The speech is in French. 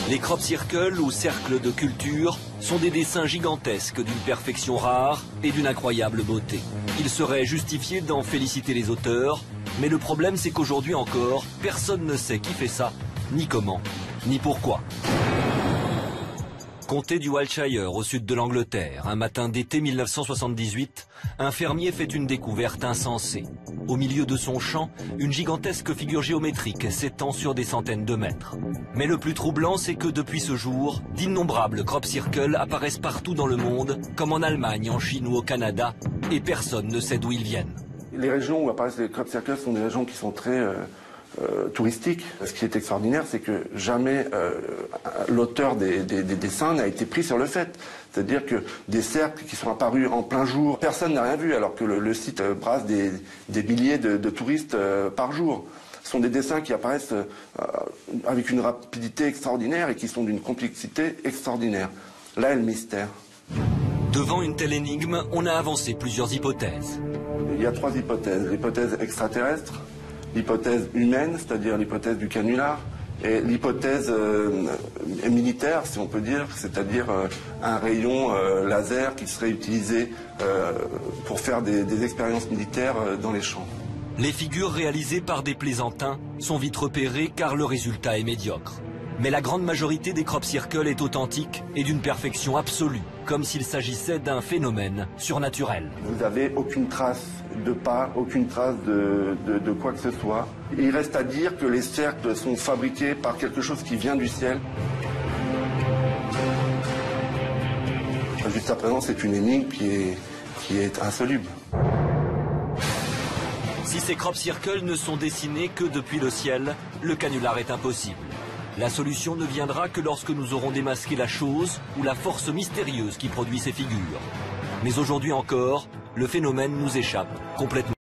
Les crop circles ou cercles de culture sont des dessins gigantesques d'une perfection rare et d'une incroyable beauté. Il serait justifié d'en féliciter les auteurs, mais le problème c'est qu'aujourd'hui encore, personne ne sait qui fait ça, ni comment, ni pourquoi. Comté du Wiltshire, au sud de l'Angleterre, un matin d'été 1978, un fermier fait une découverte insensée. Au milieu de son champ, une gigantesque figure géométrique s'étend sur des centaines de mètres. Mais le plus troublant, c'est que depuis ce jour, d'innombrables crop circles apparaissent partout dans le monde, comme en Allemagne, en Chine ou au Canada, et personne ne sait d'où ils viennent. Les régions où apparaissent les crop circles sont des régions qui sont très touristiques. Ce qui est extraordinaire, c'est que jamais l'auteur des dessins n'a été pris sur le fait. C'est-à-dire que des cercles qui sont apparus en plein jour, personne n'a rien vu, alors que le site brasse des milliers de touristes par jour. Ce sont des dessins qui apparaissent avec une rapidité extraordinaire et qui sont d'une complexité extraordinaire. Là est le mystère. Devant une telle énigme, on a avancé plusieurs hypothèses. Il y a trois hypothèses. L'hypothèse extraterrestre, l'hypothèse humaine, c'est-à-dire l'hypothèse du canular, et l'hypothèse militaire, si on peut dire, c'est-à-dire un rayon laser qui serait utilisé pour faire des expériences militaires dans les champs. Les figures réalisées par des plaisantins sont vite repérées car le résultat est médiocre. Mais la grande majorité des crop circles est authentique et d'une perfection absolue, comme s'il s'agissait d'un phénomène surnaturel. Vous n'avez aucune trace de pas, aucune trace de quoi que ce soit. Il reste à dire que les cercles sont fabriqués par quelque chose qui vient du ciel. Jusqu'à présent, c'est une énigme qui est insoluble. Si ces crop circles ne sont dessinés que depuis le ciel, le canular est impossible. La solution ne viendra que lorsque nous aurons démasqué la chose ou la force mystérieuse qui produit ces figures. Mais aujourd'hui encore, le phénomène nous échappe complètement.